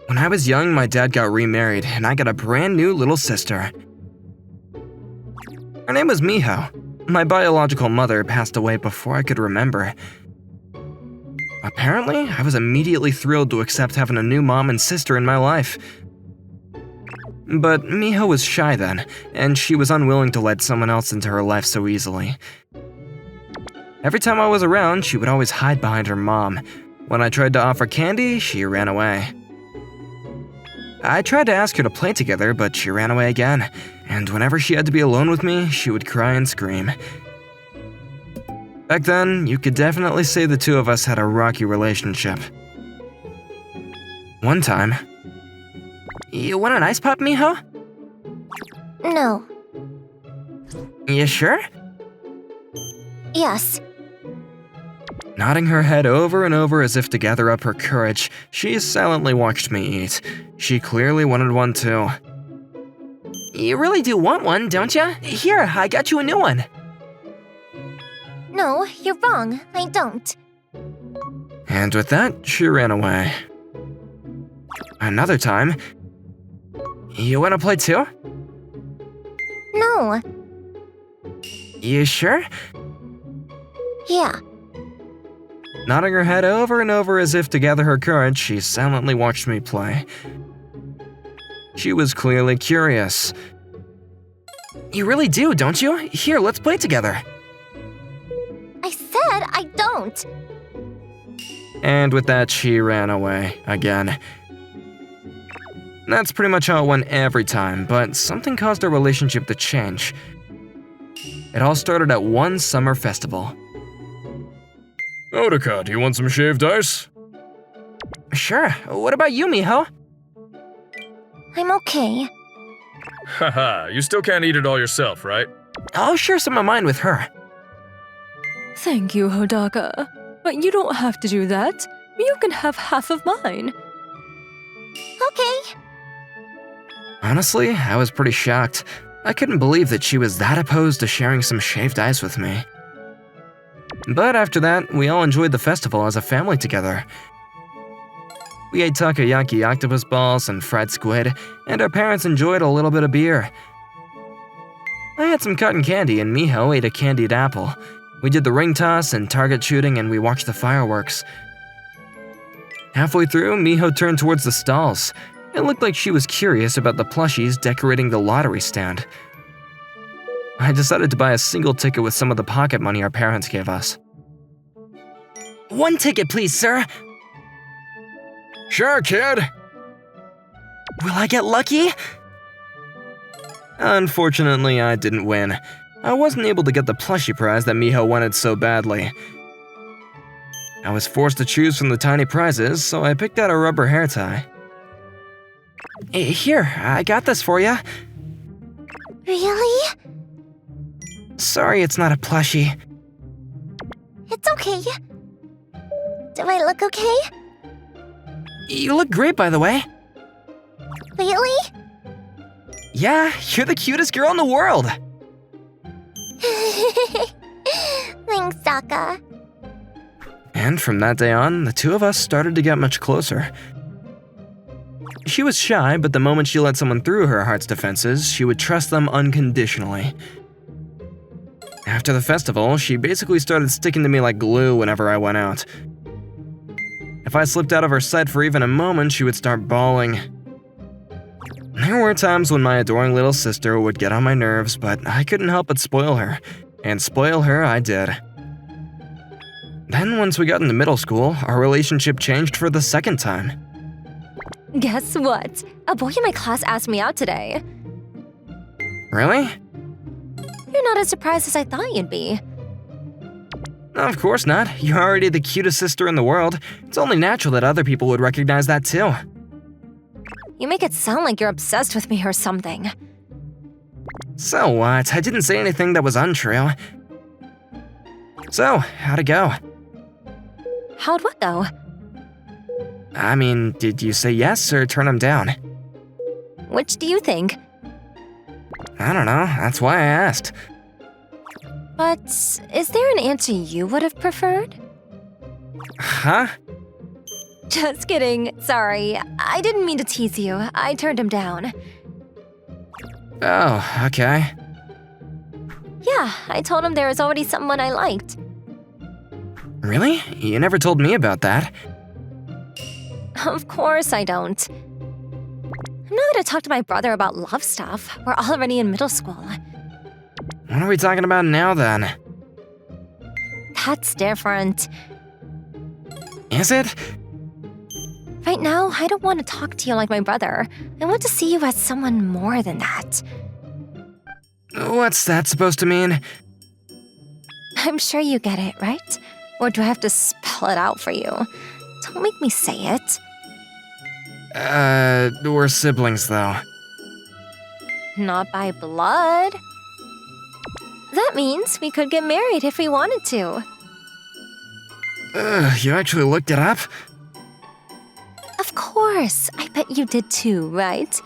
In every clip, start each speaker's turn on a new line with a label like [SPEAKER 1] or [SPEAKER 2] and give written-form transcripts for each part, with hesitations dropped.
[SPEAKER 1] When I was young, my dad got remarried, and I got a brand new little sister. Her name was Miho. My biological mother passed away before I could remember. Apparently, I was immediately thrilled to accept having a new mom and sister in my life. But Miho was shy then, and she was unwilling to let someone else into her life so easily. Every time I was around, she would always hide behind her mom. When I tried to offer candy, she ran away. I tried to ask her to play together, but she ran away again, and whenever she had to be alone with me, she would cry and scream. Back then, you could definitely say the two of us had a rocky relationship. One time... You want an ice pop, Miho?
[SPEAKER 2] No.
[SPEAKER 1] You sure?
[SPEAKER 2] Yes.
[SPEAKER 1] Nodding her head over and over as if to gather up her courage, she silently watched me eat. She clearly wanted one too. You really do want one, don't ya? Here, I got you a new one.
[SPEAKER 2] No, you're wrong. I don't.
[SPEAKER 1] And with that, she ran away. Another time... You wanna play too?
[SPEAKER 2] No.
[SPEAKER 1] You sure?
[SPEAKER 2] Yeah.
[SPEAKER 1] Nodding her head over and over as if to gather her courage, she silently watched me play. She was clearly curious. You really do, don't you? Here, let's play together.
[SPEAKER 2] I said I don't.
[SPEAKER 1] And with that, she ran away again. That's pretty much how it went every time, but something caused our relationship to change. It all started at one summer festival.
[SPEAKER 3] Otaka, do you want some shaved ice?
[SPEAKER 1] Sure. What about you, Miho?
[SPEAKER 2] I'm okay.
[SPEAKER 3] Haha, you still can't eat it all yourself, right?
[SPEAKER 1] I'll share some of mine with her.
[SPEAKER 4] Thank you, Hodaka. But you don't have to do that. You can have half of mine.
[SPEAKER 2] Okay.
[SPEAKER 1] Honestly, I was pretty shocked. I couldn't believe that she was that opposed to sharing some shaved ice with me. But after that, we all enjoyed the festival as a family together. We ate takoyaki octopus balls and fried squid, and our parents enjoyed a little bit of beer. I had some cotton candy and Miho ate a candied apple. We did the ring toss and target shooting and we watched the fireworks. Halfway through, Miho turned towards the stalls. It looked like she was curious about the plushies decorating the lottery stand. I decided to buy a single ticket with some of the pocket money our parents gave us. One ticket, please, sir.
[SPEAKER 3] Sure, kid.
[SPEAKER 1] Will I get lucky? Unfortunately, I didn't win. I wasn't able to get the plushie prize that Miho wanted so badly. I was forced to choose from the tiny prizes, so I picked out a rubber hair tie. Here, I got this for ya.
[SPEAKER 2] Really?
[SPEAKER 1] Sorry it's not a plushie.
[SPEAKER 2] It's okay. Do I look okay?
[SPEAKER 1] You look great, by the way.
[SPEAKER 2] Really?
[SPEAKER 1] Yeah, you're the cutest girl in the world.
[SPEAKER 2] Thanks, Sokka.
[SPEAKER 1] And from that day on, the two of us started to get much closer. She was shy, but the moment she let someone through her heart's defenses, she would trust them unconditionally. After the festival, she basically started sticking to me like glue whenever I went out. If I slipped out of her sight for even a moment, she would start bawling. There were times when my adoring little sister would get on my nerves, but I couldn't help but spoil her. And spoil her I did. Then once we got into middle school, our relationship changed for the second time.
[SPEAKER 4] Guess what? A boy in my class asked me out today.
[SPEAKER 1] Really?
[SPEAKER 4] You're not as surprised as I thought you'd be.
[SPEAKER 1] Of course not. You're already the cutest sister in the world. It's only natural that other people would recognize that too.
[SPEAKER 4] You make it sound like you're obsessed with me or something.
[SPEAKER 1] So what? I didn't say anything that was untrue. So, how'd it go?
[SPEAKER 4] How'd what go?
[SPEAKER 1] I mean, did you say yes or turn him down?
[SPEAKER 4] Which do you think?
[SPEAKER 1] I don't know, that's why I asked.
[SPEAKER 4] But is there an answer you would have preferred?
[SPEAKER 1] Huh?
[SPEAKER 4] Just kidding. Sorry. I didn't mean to tease you. I turned him down.
[SPEAKER 1] Oh, okay.
[SPEAKER 4] Yeah, I told him there was already someone I liked.
[SPEAKER 1] Really? You never told me about that.
[SPEAKER 4] Of course I don't. I'm not gonna talk to my brother about love stuff. We're already in middle school.
[SPEAKER 1] What are we talking about now, then?
[SPEAKER 4] That's different.
[SPEAKER 1] Is it?
[SPEAKER 4] Right now, I don't want to talk to you like my brother. I want to see you as someone more than that.
[SPEAKER 1] What's that supposed to mean?
[SPEAKER 4] I'm sure you get it, right? Or do I have to spell it out for you? Don't make me say it.
[SPEAKER 1] We're siblings, though.
[SPEAKER 4] Not by blood. That means we could get married if we wanted to.
[SPEAKER 1] You actually looked it up?
[SPEAKER 4] Of course. I bet you did too, right?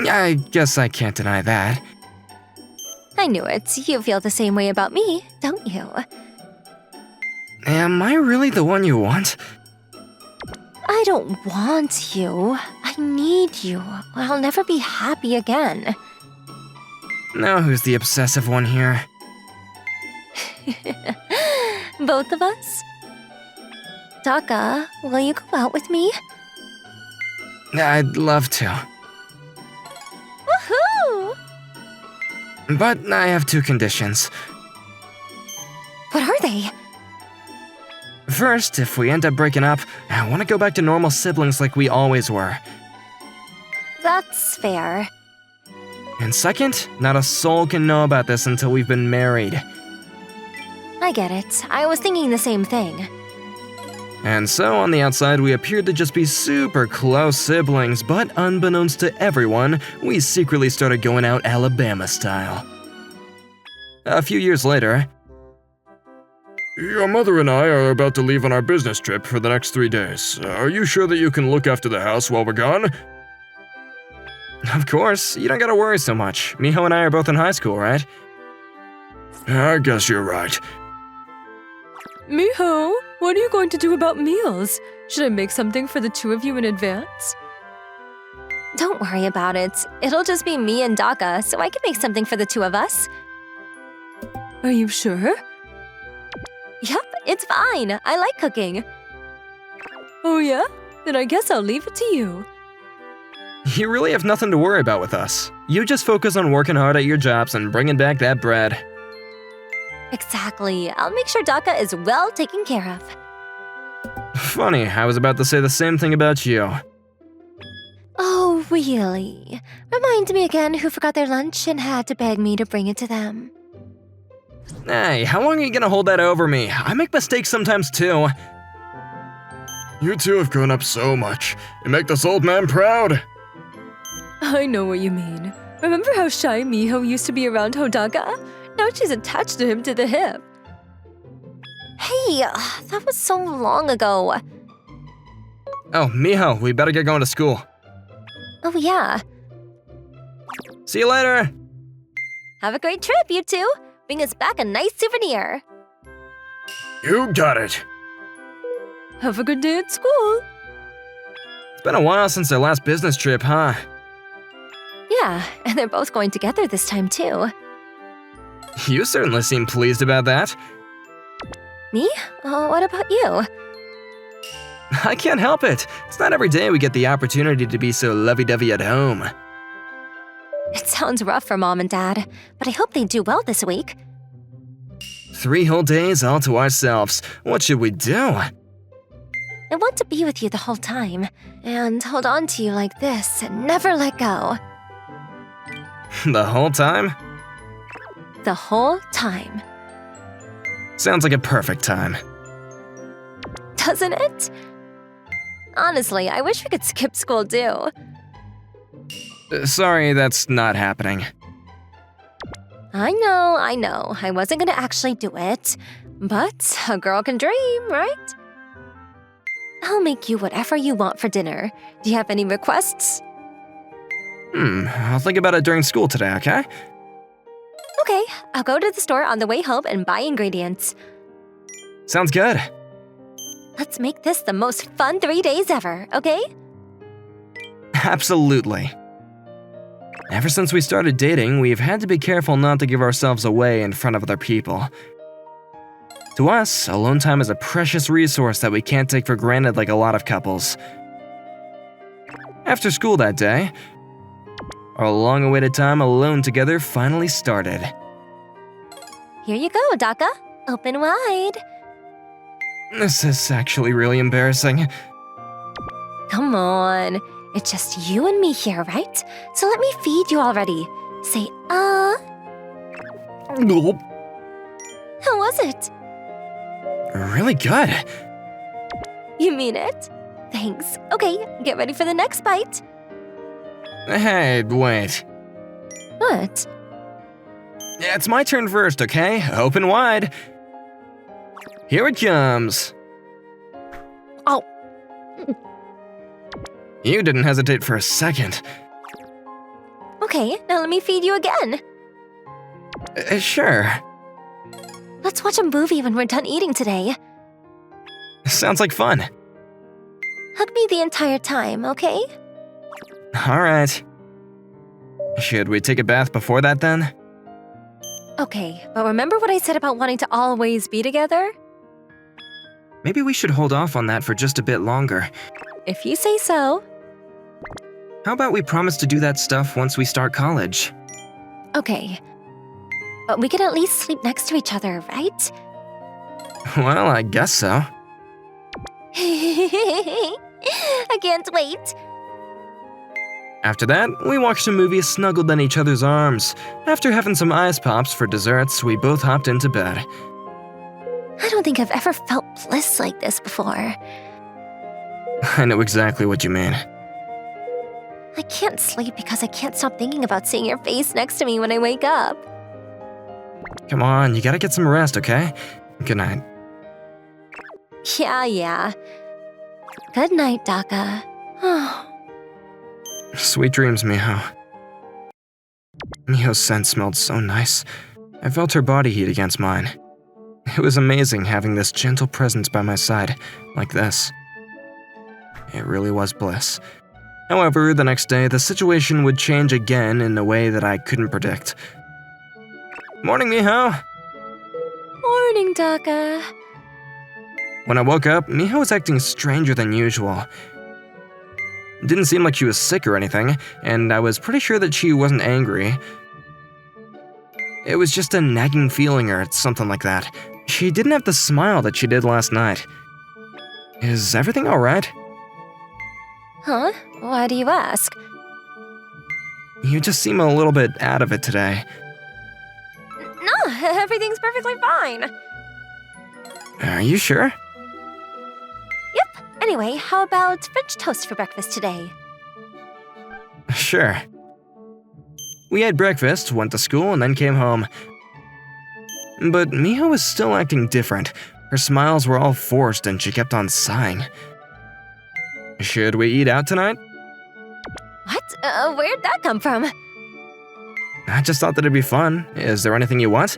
[SPEAKER 1] I guess I can't deny that.
[SPEAKER 4] I knew it. You feel the same way about me, don't you?
[SPEAKER 1] Am I really the one you want?
[SPEAKER 4] I don't want you. I need you. I'll never be happy again.
[SPEAKER 1] Now who's the obsessive one here?
[SPEAKER 4] Both of us? Daka, will you go out with me?
[SPEAKER 1] I'd love to.
[SPEAKER 4] Woohoo!
[SPEAKER 1] But I have two conditions.
[SPEAKER 4] What are they?
[SPEAKER 1] First, if we end up breaking up, I want to go back to normal siblings like we always were.
[SPEAKER 4] That's fair.
[SPEAKER 1] And second, not a soul can know about this until we've been married.
[SPEAKER 4] I get it. I was thinking the same thing.
[SPEAKER 1] And so, on the outside, we appeared to just be super close siblings, but unbeknownst to everyone, we secretly started going out Alabama style. A few years later,
[SPEAKER 3] Your mother and I are about to leave on our business trip for the next 3 days. Are you sure that you can look after the house while we're gone?
[SPEAKER 1] of course, you don't gotta worry so much. Miho and I are both in high school, right?
[SPEAKER 3] I guess you're right.
[SPEAKER 4] Miho, what are you going to do about meals? Should I make something for the two of you in advance? Don't worry about it. It'll just be me and Daka, so I can make something for the two of us. Are you sure? Yep, it's fine. I like cooking. Oh yeah? Then I guess I'll leave it to you.
[SPEAKER 1] You really have nothing to worry about with us. You just focus on working hard at your jobs and bringing back that bread.
[SPEAKER 4] Exactly. I'll make sure Daka is well taken care of.
[SPEAKER 1] Funny, I was about to say the same thing about you.
[SPEAKER 4] Oh, really? Remind me again who forgot their lunch and had to beg me to bring it to them.
[SPEAKER 1] Hey, how long are you gonna hold that over me? I make mistakes sometimes too.
[SPEAKER 3] You two have grown up so much. You make this old man proud.
[SPEAKER 4] I know what you mean. Remember how shy Miho used to be around Hodaka? Now she's attached to him to the hip. Hey, that was so long ago.
[SPEAKER 1] Oh, Miho, we better get going to school.
[SPEAKER 4] Oh yeah.
[SPEAKER 1] See you later!
[SPEAKER 4] Have a great trip, you two. Bring us back a nice souvenir.
[SPEAKER 3] You got it.
[SPEAKER 4] Have a good day at school.
[SPEAKER 1] It's been a while since our last business trip, huh?
[SPEAKER 4] Yeah, and they're both going together this time too.
[SPEAKER 1] You certainly seem pleased about that.
[SPEAKER 4] Me? What about you?
[SPEAKER 1] I can't help it. It's not every day we get the opportunity to be so lovey-dovey at home.
[SPEAKER 4] It sounds rough for Mom and Dad, but I hope they do well this week.
[SPEAKER 1] 3 whole days all to ourselves. What should we do?
[SPEAKER 4] I want to be with you the whole time, and hold on to you like this and never let go.
[SPEAKER 1] The whole time?
[SPEAKER 4] The whole time.
[SPEAKER 1] Sounds like a perfect time.
[SPEAKER 4] Doesn't it? Honestly, I wish we could skip school too.
[SPEAKER 1] Sorry, that's not happening.
[SPEAKER 4] I know. I wasn't gonna actually do it. But a girl can dream, right? I'll make you whatever you want for dinner. Do you have any requests?
[SPEAKER 1] I'll think about it during school today, okay?
[SPEAKER 4] Okay, I'll go to the store on the way home and buy ingredients.
[SPEAKER 1] Sounds good.
[SPEAKER 4] Let's make this the most fun 3 days ever, okay?
[SPEAKER 1] Absolutely. Ever since we started dating, we've had to be careful not to give ourselves away in front of other people. To us, alone time is a precious resource that we can't take for granted like a lot of couples. After school that day, our long-awaited time alone together finally started.
[SPEAKER 4] Here you go, Daka. Open wide.
[SPEAKER 1] This is actually really embarrassing.
[SPEAKER 4] Come on. It's just you and me here, right? So let me feed you already. Say,
[SPEAKER 1] Gulp.
[SPEAKER 4] How was it?
[SPEAKER 1] Really good.
[SPEAKER 4] You mean it? Thanks. Okay, get ready for the next bite.
[SPEAKER 1] Hey, wait.
[SPEAKER 4] What?
[SPEAKER 1] Yeah, it's my turn first, okay? Open wide. Here it comes.
[SPEAKER 4] Oh.
[SPEAKER 1] You didn't hesitate for a second.
[SPEAKER 4] Okay, now let me feed you again.
[SPEAKER 1] Sure.
[SPEAKER 4] Let's watch a movie when we're done eating today.
[SPEAKER 1] Sounds like fun.
[SPEAKER 4] Hug me the entire time, okay?
[SPEAKER 1] Alright. Should we take a bath before that then?
[SPEAKER 4] Okay, but remember what I said about wanting to always be together?
[SPEAKER 1] Maybe we should hold off on that for just a bit longer.
[SPEAKER 4] If you say so.
[SPEAKER 1] How about we promise to do that stuff once we start college?
[SPEAKER 4] Okay. But we can at least sleep next to each other, right?
[SPEAKER 1] Well, I guess so.
[SPEAKER 4] I can't wait.
[SPEAKER 1] After that, we watched a movie snuggled in each other's arms. After having some ice pops for desserts, we both hopped into bed.
[SPEAKER 4] I don't think I've ever felt bliss like this before.
[SPEAKER 1] I know exactly what you mean.
[SPEAKER 4] I can't sleep because I can't stop thinking about seeing your face next to me when I wake up.
[SPEAKER 1] Come on, you gotta get some rest, okay? Good night.
[SPEAKER 4] Yeah. Good night, Daka.
[SPEAKER 1] Sweet dreams, Miho. Miho's scent smelled so nice. I felt her body heat against mine. It was amazing having this gentle presence by my side, like this. It really was bliss. However, the next day, the situation would change again in a way that I couldn't predict. Morning, Miho!
[SPEAKER 4] Morning, Daka.
[SPEAKER 1] When I woke up, Miho was acting stranger than usual. It didn't seem like she was sick or anything, and I was pretty sure that she wasn't angry. It was just a nagging feeling or something like that. She didn't have the smile that she did last night. Is everything alright?
[SPEAKER 4] Huh? Why do you ask?
[SPEAKER 1] You just seem a little bit out of it today.
[SPEAKER 4] No, everything's perfectly fine.
[SPEAKER 1] Are you sure?
[SPEAKER 4] Yep. Anyway, how about French toast for breakfast today?
[SPEAKER 1] Sure. We had breakfast, went to school, and then came home. But Miho was still acting different. Her smiles were all forced and she kept on sighing. Should we eat out tonight?
[SPEAKER 4] What? Where'd that come from?
[SPEAKER 1] I just thought that it'd be fun. Is there anything you want?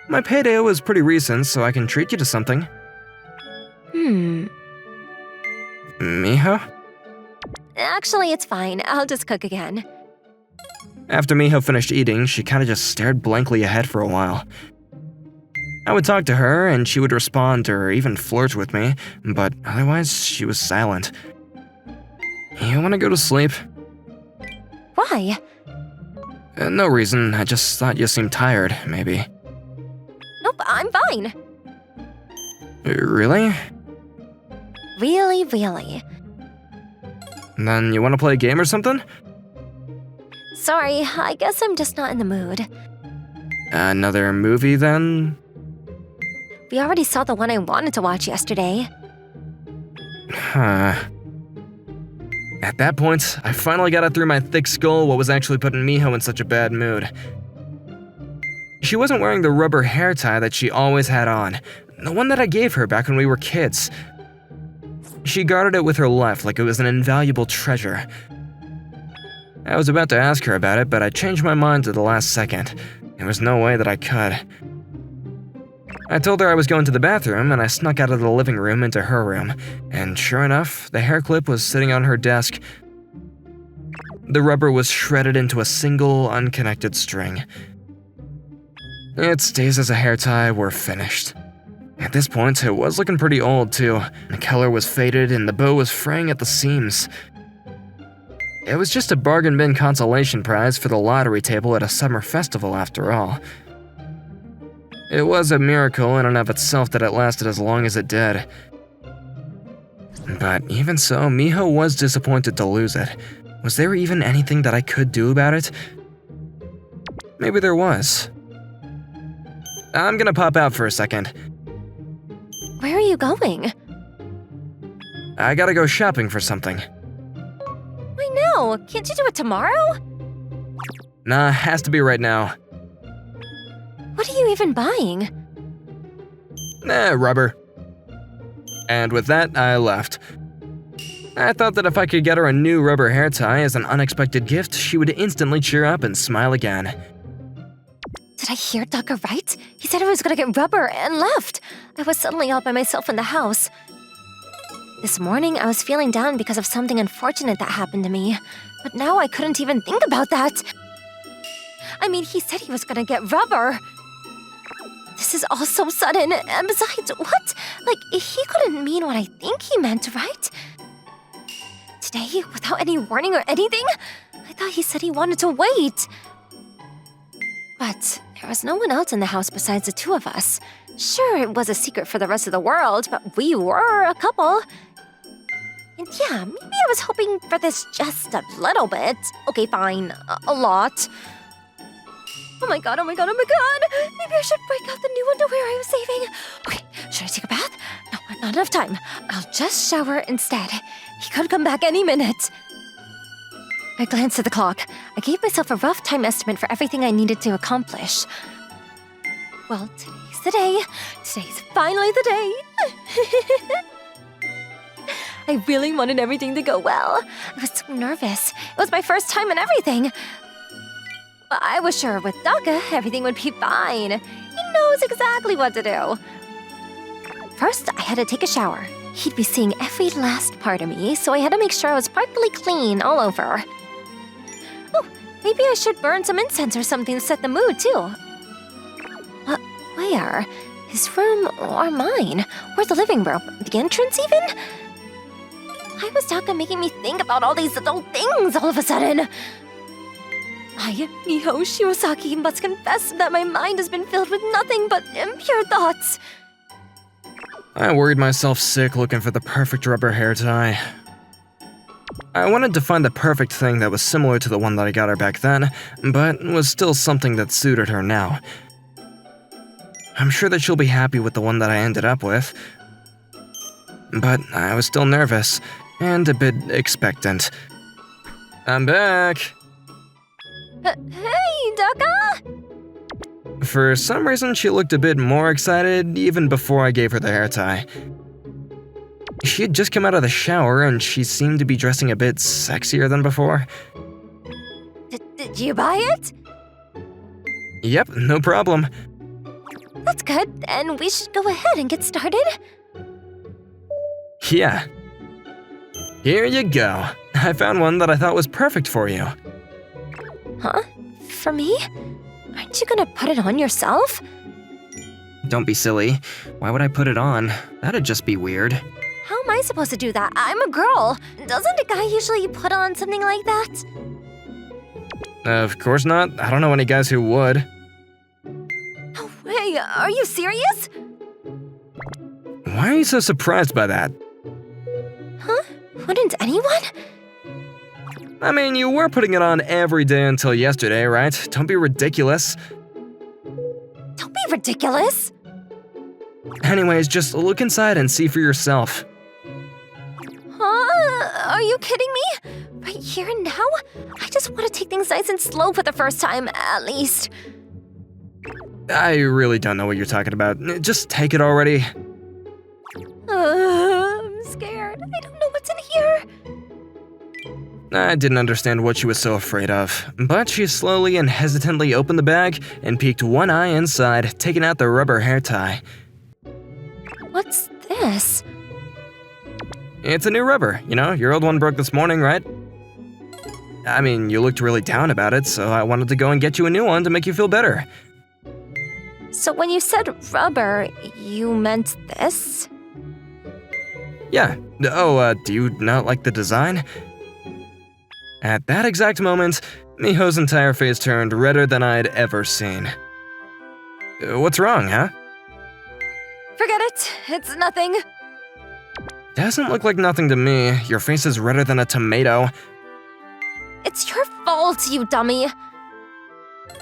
[SPEAKER 1] My payday was pretty recent, so I can treat you to something. Miho?
[SPEAKER 4] Actually, it's fine. I'll just cook again.
[SPEAKER 1] After Miho finished eating, she kinda just stared blankly ahead for a while. I would talk to her, and she would respond or even flirt with me, but otherwise, she was silent. You wanna go to sleep?
[SPEAKER 4] Why?
[SPEAKER 1] No reason, I just thought you seemed tired, maybe.
[SPEAKER 4] Nope, I'm fine.
[SPEAKER 1] Really?
[SPEAKER 4] Really.
[SPEAKER 1] Then you wanna play a game or something?
[SPEAKER 2] Sorry, I guess I'm just not in the mood.
[SPEAKER 1] Another movie, then?
[SPEAKER 2] We already saw the one I wanted to watch yesterday.
[SPEAKER 1] Huh. At that point, I finally got it through my thick skull what was actually putting Miho in such a bad mood. She wasn't wearing the rubber hair tie that she always had on, the one that I gave her back when we were kids. She guarded it with her life like it was an invaluable treasure. I was about to ask her about it, but I changed my mind at the last second. There was no way that I could. I told her I was going to the bathroom, and I snuck out of the living room into her room, and sure enough, the hair clip was sitting on her desk. The rubber was shredded into a single, unconnected string. Its days as a hair tie were finished. At this point, it was looking pretty old, too. The color was faded, and the bow was fraying at the seams. It was just a bargain bin consolation prize for the lottery table at a summer festival, after all. It was a miracle in and of itself that it lasted as long as it did. But even so, Miho was disappointed to lose it. Was there even anything that I could do about it? Maybe there was. I'm gonna pop out for a second.
[SPEAKER 4] Where are you going?
[SPEAKER 1] I gotta go shopping for something.
[SPEAKER 4] Why now? Can't you do it tomorrow?
[SPEAKER 1] Nah, has to be right now.
[SPEAKER 4] What are you even buying?
[SPEAKER 1] Rubber. And with that, I left. I thought that if I could get her a new rubber hair tie as an unexpected gift, she would instantly cheer up and smile again.
[SPEAKER 4] Did I hear Daka right? He said I was gonna get rubber and left. I was suddenly all by myself in the house. This morning, I was feeling down because of something unfortunate that happened to me. But now I couldn't even think about that. I mean, he said he was gonna get rubber. This is all so sudden, and besides, what? Like, he couldn't mean what I think he meant, right? Today, without any warning or anything? I thought he said he wanted to wait. But there was no one else in the house besides the two of us. Sure, it was a secret for the rest of the world, but we were a couple. And yeah, maybe I was hoping for this just a little bit. Okay, fine, a lot. Oh my god, oh my god, oh my god! Maybe I should break out the new underwear I was saving. Okay, should I take a bath? No, not enough time. I'll just shower instead. He could come back any minute. I glanced at the clock. I gave myself a rough time estimate for everything I needed to accomplish. Well, today's the day. Today's finally the day. I really wanted everything to go well. I was so nervous. It was my first time and everything. But I was sure with Daka, everything would be fine. He knows exactly what to do. First, I had to take a shower. He'd be seeing every last part of me, so I had to make sure I was partly clean all over. Oh, maybe I should burn some incense or something to set the mood, too. Where? His room or mine? Or the living room? The entrance, even? Why was Daka making me think about all these little things all of a sudden? I, Miho Shiosaki, must confess that my mind has been filled with nothing but impure thoughts.
[SPEAKER 1] I worried myself sick looking for the perfect rubber hair tie. I wanted to find the perfect thing that was similar to the one that I got her back then, but was still something that suited her now. I'm sure that she'll be happy with the one that I ended up with. But I was still nervous, and a bit expectant. I'm back!
[SPEAKER 4] Hey, Daka!
[SPEAKER 1] For some reason, she looked a bit more excited even before I gave her the hair tie. She had just come out of the shower and she seemed to be dressing a bit sexier than before.
[SPEAKER 4] Did you buy it?
[SPEAKER 1] Yep, no problem.
[SPEAKER 4] That's good, and we should go ahead and get started.
[SPEAKER 1] Yeah. Here you go. I found one that I thought was perfect for you.
[SPEAKER 4] Huh? For me? Aren't you gonna put it on yourself?
[SPEAKER 1] Don't be silly. Why would I put it on? That'd just be weird.
[SPEAKER 4] How am I supposed to do that? I'm a girl. Doesn't a guy usually put on something like that?
[SPEAKER 1] Of course not. I don't know any guys who would.
[SPEAKER 4] Oh, hey, are you serious?
[SPEAKER 1] Why are you so surprised by that?
[SPEAKER 4] Huh? Wouldn't anyone?
[SPEAKER 1] I mean, you were putting it on every day until yesterday, right? Don't be ridiculous.
[SPEAKER 4] Don't be ridiculous.
[SPEAKER 1] Anyways, just look inside and see for yourself.
[SPEAKER 4] Huh? Are you kidding me? Right here and now? I just want to take things nice and slow for the first time, at least.
[SPEAKER 1] I really don't know what you're talking about. Just take it already.
[SPEAKER 4] I'm scared. I don't know what's in here.
[SPEAKER 1] I didn't understand what she was so afraid of, but she slowly and hesitantly opened the bag and peeked one eye inside, taking out the rubber hair tie.
[SPEAKER 4] What's this?
[SPEAKER 1] It's a new rubber, you know, your old one broke this morning, right? I mean, you looked really down about it, so I wanted to go and get you a new one to make you feel better.
[SPEAKER 4] So when you said rubber, you meant this?
[SPEAKER 1] Yeah. Oh, do you not like the design? At that exact moment, Miho's entire face turned redder than I'd ever seen. What's wrong, huh?
[SPEAKER 4] Forget it. It's nothing.
[SPEAKER 1] Doesn't look like nothing to me. Your face is redder than a tomato.
[SPEAKER 4] It's your fault, you dummy.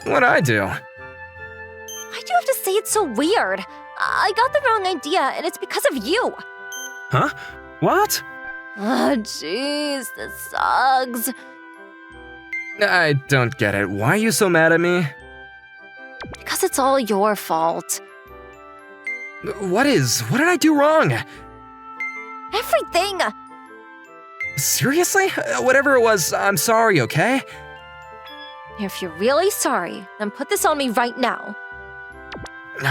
[SPEAKER 1] What'd I do?
[SPEAKER 4] Why'd you have to say it so weird? I got the wrong idea, and it's because of you.
[SPEAKER 1] Huh? What?
[SPEAKER 4] Oh, jeez, this sucks.
[SPEAKER 1] I don't get it. Why are you so mad at me?
[SPEAKER 4] Because it's all your fault.
[SPEAKER 1] What did I do wrong?
[SPEAKER 4] Everything!
[SPEAKER 1] Seriously? Whatever it was, I'm sorry, okay?
[SPEAKER 4] If you're really sorry, then put this on me right now.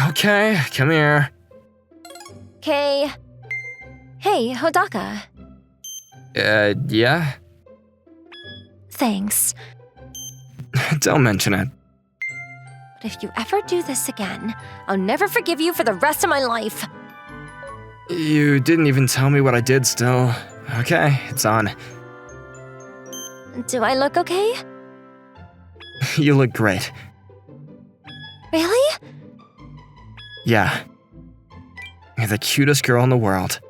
[SPEAKER 1] Okay, come here.
[SPEAKER 4] Okay. Hey, Hodaka.
[SPEAKER 1] Yeah?
[SPEAKER 4] Thanks.
[SPEAKER 1] Don't mention it.
[SPEAKER 4] But if you ever do this again, I'll never forgive you for the rest of my life.
[SPEAKER 1] You didn't even tell me what I did still. Okay, it's on.
[SPEAKER 4] Do I look okay?
[SPEAKER 1] You look great.
[SPEAKER 4] Really?
[SPEAKER 1] Yeah. You're the cutest girl in the world.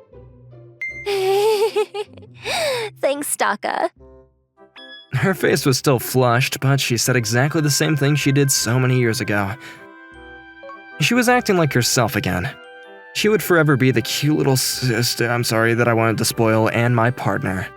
[SPEAKER 4] Thanks, Daka.
[SPEAKER 1] Her face was still flushed, but she said exactly the same thing she did so many years ago. She was acting like herself again. She would forever be the cute little sister, I'm sorry, that I wanted to spoil, and my partner.